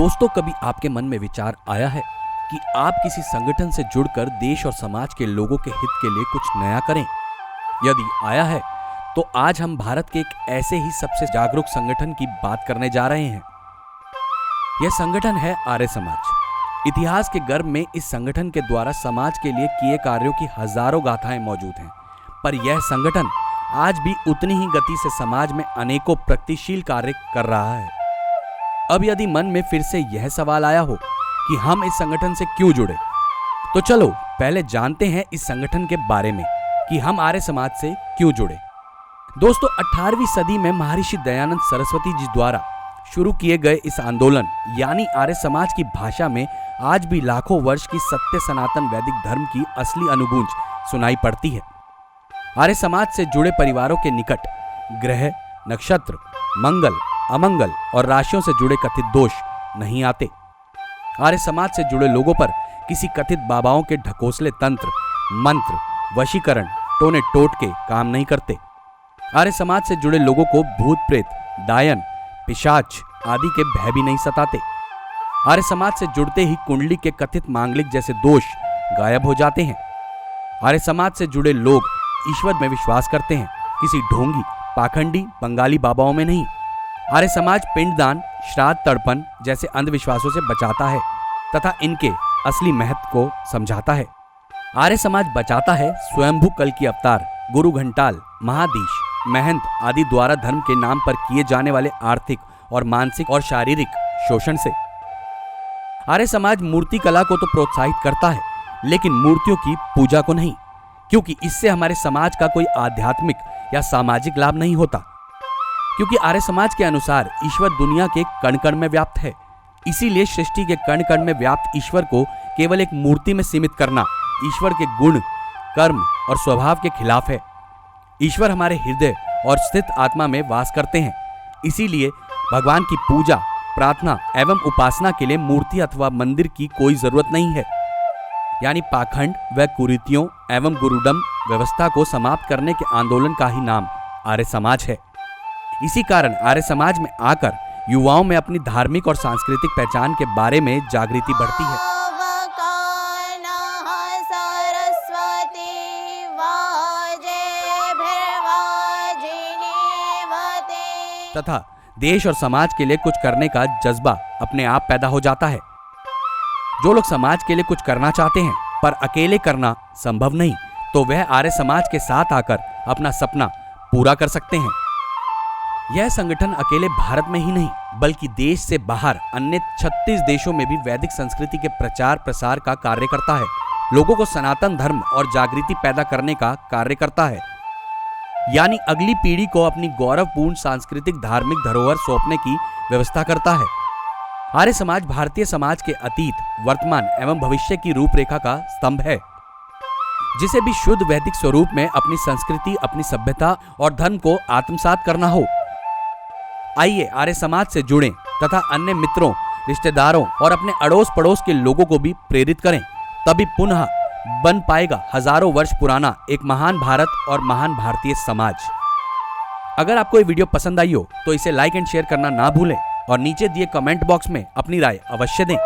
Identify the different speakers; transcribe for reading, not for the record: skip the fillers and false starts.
Speaker 1: दोस्तों, कभी आपके मन में विचार आया है कि आप किसी संगठन से जुड़कर देश और समाज के लोगों के हित के लिए कुछ नया करें? यदि आया है तो आज हम भारत के एक ऐसे ही सबसे जागरूक संगठन की बात करने जा रहे हैं। यह संगठन है आर्य समाज। इतिहास के गर्भ में इस संगठन के द्वारा समाज के लिए किए कार्यों की हजारों गाथाएं मौजूद हैं, पर यह संगठन आज भी उतनी ही गति से समाज में अनेकों प्रगतिशील कार्य कर रहा है। अब यदि मन में फिर से यह सवाल आया हो कि हम इस संगठन से क्यों जुड़े, तो चलो पहले जानते हैं इस संगठन के बारे में कि हम आर्य समाज से क्यों जुड़े। दोस्तों, 18वीं सदी में महर्षि दयानंद सरस्वती जी द्वारा शुरू किए गए इस आंदोलन यानी आर्य समाज की भाषा में आज भी लाखों वर्ष की सत्य सनातन वैदिक धर्म की असली अनुगूंज सुनाई पड़ती है। आर्य समाज से जुड़े परिवारों के निकट ग्रह, नक्षत्र, मंगल, अमंगल और राशियों से जुड़े कथित दोष नहीं आते। आर्य समाज से जुड़े लोगों पर किसी कथित बाबाओं के ढकोसले तंत्र, मंत्र, वशीकरण, टोने टोटके काम नहीं करते। आर्य समाज से जुड़े लोगों को भूत प्रेत, डायन, पिशाच आदि के भय भी नहीं सताते। आर्य समाज से जुड़ते ही कुंडली के कथित मांगलिक जैसे दोष गायब हो जाते हैं। आर्य समाज से जुड़े लोग ईश्वर में विश्वास करते हैं, किसी ढोंगी, पाखंडी, बंगाली बाबाओं में नहीं। आर्य समाज पिंडदान, श्राद्ध, तर्पण जैसे अंधविश्वासों से बचाता है तथा इनके असली महत्व को समझाता है। आर्य समाज बचाता है स्वयंभू कल की अवतार गुरु घंटाल, महाधीश, महंत आदि द्वारा धर्म के नाम पर किए जाने वाले आर्थिक और मानसिक और शारीरिक शोषण से। आर्य समाज मूर्ति कला को तो प्रोत्साहित करता है, लेकिन मूर्तियों की पूजा को नहीं, क्योंकि इससे हमारे समाज का कोई आध्यात्मिक या सामाजिक लाभ नहीं होता। क्योंकि आर्य समाज के अनुसार ईश्वर दुनिया के कण कण में व्याप्त है, इसीलिए सृष्टि के कण कण में व्याप्त ईश्वर को केवल एक मूर्ति में सीमित करना ईश्वर के गुण, कर्म और स्वभाव के खिलाफ है। ईश्वर हमारे हृदय और स्थित आत्मा में वास करते हैं, इसीलिए भगवान की पूजा, प्रार्थना एवं उपासना के लिए मूर्ति अथवा मंदिर की कोई जरूरत नहीं है। यानी पाखंड व कुरीतियों एवं गुरुडम व्यवस्था को समाप्त करने के आंदोलन का ही नाम आर्य समाज है। इसी कारण आर्य समाज में आकर युवाओं में अपनी धार्मिक और सांस्कृतिक पहचान के बारे में जागृति बढ़ती है तथा देश और समाज के लिए कुछ करने का जज्बा अपने आप पैदा हो जाता है। जो लोग समाज के लिए कुछ करना चाहते हैं पर अकेले करना संभव नहीं, तो वह आर्य समाज के साथ आकर अपना सपना पूरा कर सकते हैं। यह संगठन अकेले भारत में ही नहीं बल्कि देश से बाहर अन्य 36 देशों में भी वैदिक संस्कृति के प्रचार प्रसार का कार्य करता है, लोगों को सनातन धर्म और जागृति पैदा करने का कार्य करता है। यानी अगली पीढ़ी को अपनी गौरवपूर्ण सांस्कृतिक धार्मिक धरोहर सौंपने की व्यवस्था करता है। आर्य समाज भारतीय समाज के अतीत, वर्तमान एवं भविष्य की रूपरेखा का स्तंभ है, जिसे भी शुद्ध वैदिक स्वरूप में अपनी संस्कृति, अपनी सभ्यता और धर्म को आत्मसात करना हो। आइए आर्य समाज से जुड़ें तथा अन्य मित्रों, रिश्तेदारों और अपने अड़ोस पड़ोस के लोगों को भी प्रेरित करें, तभी पुनः बन पाएगा हजारों वर्ष पुराना एक महान भारत और महान भारतीय समाज। अगर आपको ये वीडियो पसंद आई हो तो इसे लाइक एंड शेयर करना ना भूलें और नीचे दिए कमेंट बॉक्स में अपनी राय अवश्य दें।